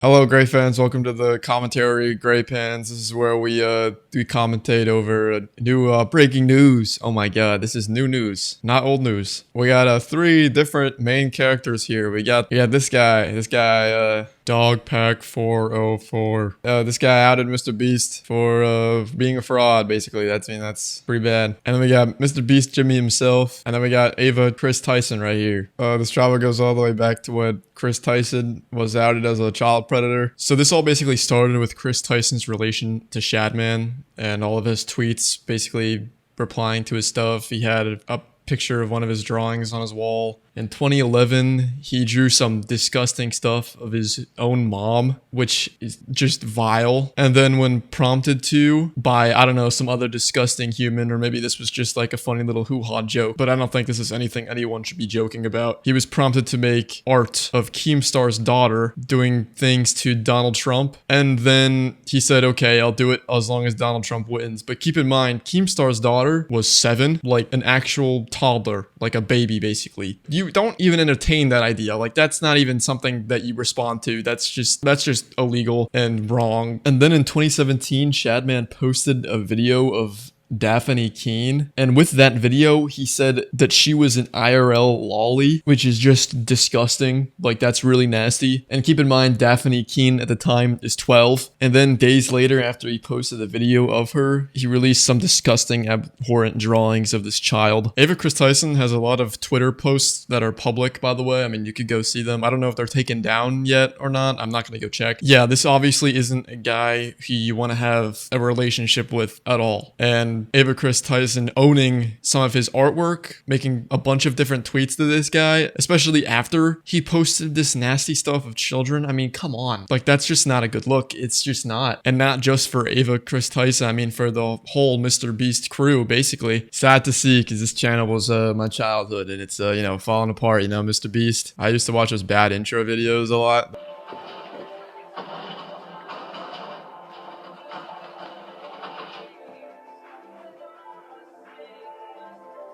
Hello, Gray fans. Welcome to the commentary, Gray Pans. This is where we commentate over new breaking news. Oh my God, this is new news, not old news. We got three different main characters here. We got this guy, Dog Pack 404. This guy outed Mr. Beast for being a fraud. Basically, that's pretty bad. And then we got Mr. Beast Jimmy himself, and then we got Ava Kris Tyson right here. This drama goes all the way back to when Kris Tyson was outed as a child predator. So this all basically started with Kris Tyson's relation to Shadman and all of his tweets basically replying to his stuff. He had a picture of one of his drawings on his wall. In 2011, he drew some disgusting stuff of his own mom, which is just vile. And then when prompted to by, I don't know, some other disgusting human, or maybe this was just like a funny little hoo-ha joke, but I don't think this is anything anyone should be joking about. He was prompted to make art of Keemstar's daughter doing things to Donald Trump. And then he said, okay, I'll do it as long as Donald Trump wins. But keep in mind, Keemstar's daughter was 7, like an actual toddler, like a baby, basically. You don't even entertain that idea. Like, that's not even something that you respond to. That's just illegal and wrong. And then in 2017, Shadman posted a video of Daphne Keene, and with that video he said that she was an IRL lolly, which is just disgusting. Like, that's really nasty. And keep in mind, Daphne Keene at the time is 12, and then days later, after he posted the video of her, he released some disgusting, abhorrent drawings of this child. Ava Kris Tyson has a lot of Twitter posts that are public, by the way. I mean, you could go see them. I don't know if they're taken down yet or not. I'm not gonna go check. Yeah, this obviously isn't a guy who you want to have a relationship with at all. And Ava Kris Tyson owning some of his artwork, making a bunch of different tweets to this guy, especially after he posted this nasty stuff of children. I mean, come on. Like, that's just not a good look. It's just not. And not just for Ava Kris Tyson. I mean, for the whole Mr. Beast crew, basically. Sad to see, because this channel was my childhood, and it's, falling apart, Mr. Beast. I used to watch those bad intro videos a lot.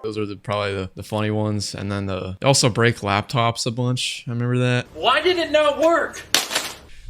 Those are probably the funny ones. And then they also break laptops a bunch. I remember that. Why did it not work?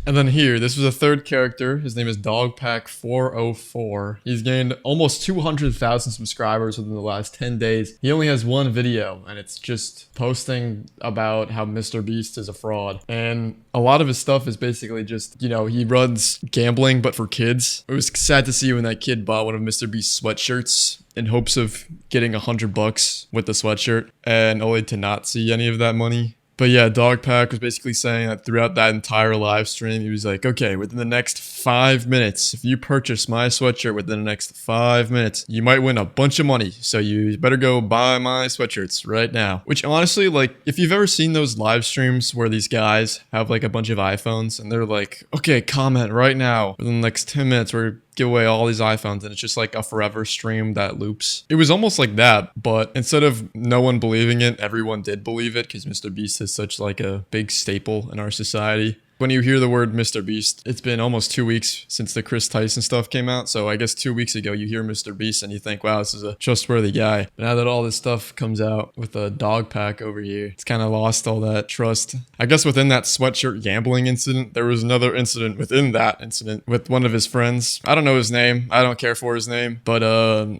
And then here, this was a third character. His name is Dogpack 404. He's gained almost 200,000 subscribers within the last 10 days. He only has one video, and it's just posting about how Mr. Beast is a fraud. And a lot of his stuff is basically just, he runs gambling, but for kids. It was sad to see when that kid bought one of Mr. Beast's sweatshirts in hopes of getting $100 with the sweatshirt, and only to not see any of that money. But yeah, Dogpack was basically saying that throughout that entire live stream, he was like, okay, within the next 5 minutes, if you purchase my sweatshirt within the next 5 minutes, you might win a bunch of money. So you better go buy my sweatshirts right now. Which honestly, like, if you've ever seen those live streams where these guys have like a bunch of iPhones and they're like, okay, comment right now. Within the next 10 minutes, we're give away all these iPhones, and it's just like a forever stream that loops. It was almost like that, but instead of no one believing it, everyone did believe it, because Mr. Beast is such like a big staple in our society. When you hear the word Mr. Beast, it's been almost 2 weeks since the Kris Tyson stuff came out. So I guess 2 weeks ago, you hear Mr. Beast and you think, wow, this is a trustworthy guy. But now that all this stuff comes out with a dog pack over here, it's kind of lost all that trust. I guess within that sweatshirt gambling incident, there was another incident within that incident with one of his friends. I don't know his name. I don't care for his name. But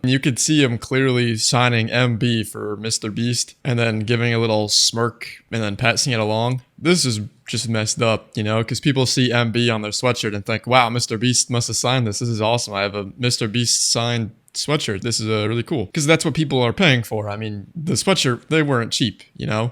you could see him clearly signing MB for Mr. Beast and then giving a little smirk and then passing it along. This is just messed up, because people see MB on their sweatshirt and think, wow, Mr. Beast must have signed this. This is awesome. I have a Mr. Beast signed sweatshirt. This is really cool, because that's what people are paying for. I mean, the sweatshirt, they weren't cheap,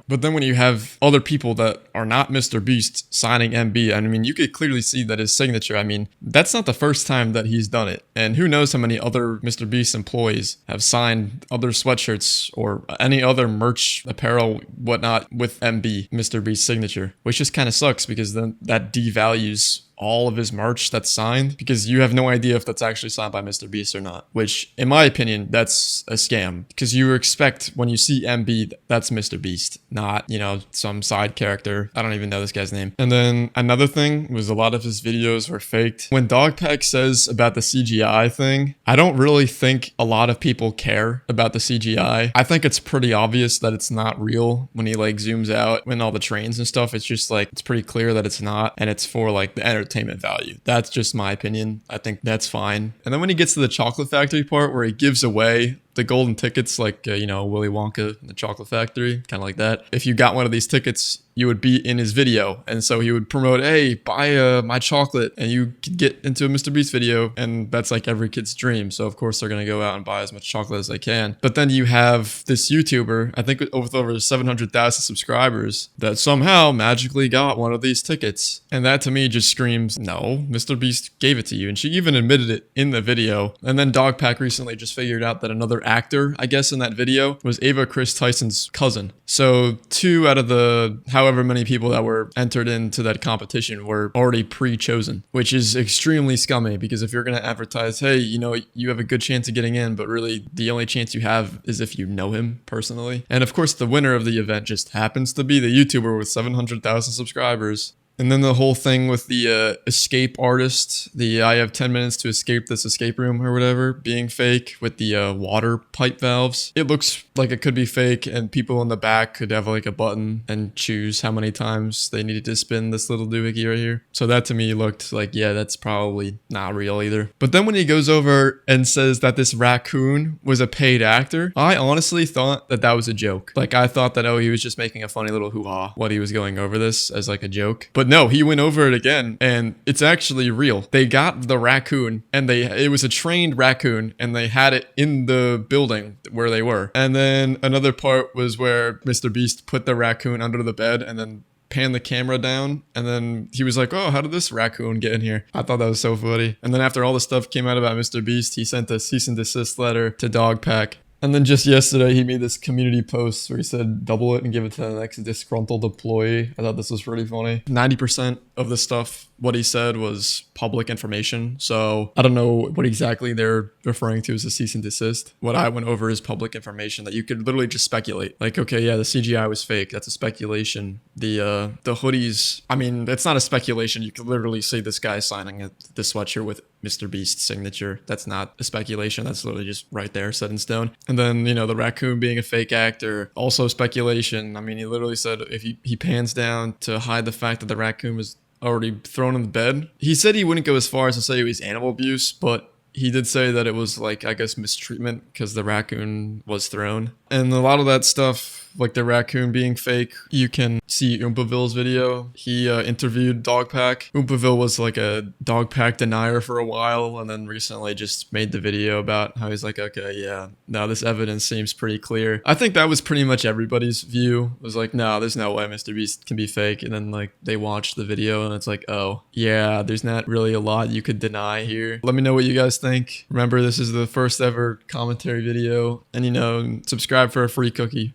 but then when you have other people that are not Mr. Beast signing MB, I mean, you could clearly see that his signature, I mean, that's not the first time that he's done it. And who knows how many other Mr. Beast employees have signed other sweatshirts or any other merch, apparel, whatnot with MB, Mr. Beast's signature, which just kind of sucks, because then that devalues all of his merch that's signed, because you have no idea if that's actually signed by Mr. Beast or not, which in my opinion, that's a scam, because you expect when you see MB, that's Mr. Beast, not, you know, some side character. I don't even know this guy's name. And then another thing was a lot of his videos were faked. When Dogpack says about the CGI thing, I don't really think a lot of people care about the CGI. I think it's pretty obvious that it's not real when he like zooms out when all the trains and stuff. It's just like, it's pretty clear that it's not, and it's for like the entertainment value. That's just my opinion. I think that's fine. And then when he gets to the chocolate factory part where he gives away the golden tickets, like, you know, Willy Wonka and the Chocolate Factory, kind of like that. If you got one of these tickets, you would be in his video. And so he would promote, hey, buy my chocolate and you could get into a Mr. Beast video. And that's like every kid's dream. So of course they're going to go out and buy as much chocolate as they can. But then you have this YouTuber, I think with over 700,000 subscribers, that somehow magically got one of these tickets. And that to me just screams, no, Mr. Beast gave it to you. And she even admitted it in the video. And then Dogpack recently just figured out that another actor, I guess, in that video was Ava Kris Tyson's cousin. So 2 out of the however many people that were entered into that competition were already pre-chosen, which is extremely scummy, because if you're going to advertise, hey, you know, you have a good chance of getting in, but really the only chance you have is if you know him personally. And of course, the winner of the event just happens to be the YouTuber with 700,000 subscribers. And then the whole thing with the escape artist, the I have 10 minutes to escape this escape room or whatever, being fake with the water pipe valves. It looks like it could be fake, and people in the back could have like a button and choose how many times they needed to spin this little doohickey right here. So that to me looked like, yeah, that's probably not real either. But then when he goes over and says that this raccoon was a paid actor, I honestly thought that that was a joke. Like, I thought that, oh, he was just making a funny little hoo-ha while he was going over this as like a joke. But no, he went over it again, and it's actually real. They got the raccoon, and it was a trained raccoon, and they had it in the building where they were. And then another part was where Mr. Beast put the raccoon under the bed and then panned the camera down, and then he was like, oh, how did this raccoon get in here? I thought that was so funny. And then after all the stuff came out about Mr. Beast, he sent a cease and desist letter to Dogpack. And then just yesterday, he made this community post where he said, double it and give it to the next disgruntled employee. I thought this was really funny. 90% of the stuff, what he said, was public information. So I don't know what exactly they're referring to as a cease and desist. What I went over is public information that you could literally just speculate. Like, okay, yeah, the CGI was fake. That's a speculation. The hoodies, I mean, it's not a speculation. You could literally see this guy signing the sweatshirt with Mr. Beast's signature. That's not a speculation. That's literally just right there, set in stone. And then, you know, the raccoon being a fake actor, also speculation. I mean, he literally said if he pans down to hide the fact that the raccoon was already thrown in the bed. He said he wouldn't go as far as to say it was animal abuse, but he did say that it was like, I guess, mistreatment because the raccoon was thrown. And a lot of that stuff, like the raccoon being fake, you can see oompaville's video. He interviewed Dogpack. Oompaville was like a Dogpack denier for a while, and then recently just made the video about how he's like, okay, yeah, now this evidence seems pretty clear. I think that was pretty much everybody's view. It was like, no, there's no way Mr. Beast can be fake. And then like they watched the video and it's like, oh, yeah, there's not really a lot you could deny here. Let me know what you guys think. Remember, this is the first ever commentary video, and you know, subscribe for a free cookie.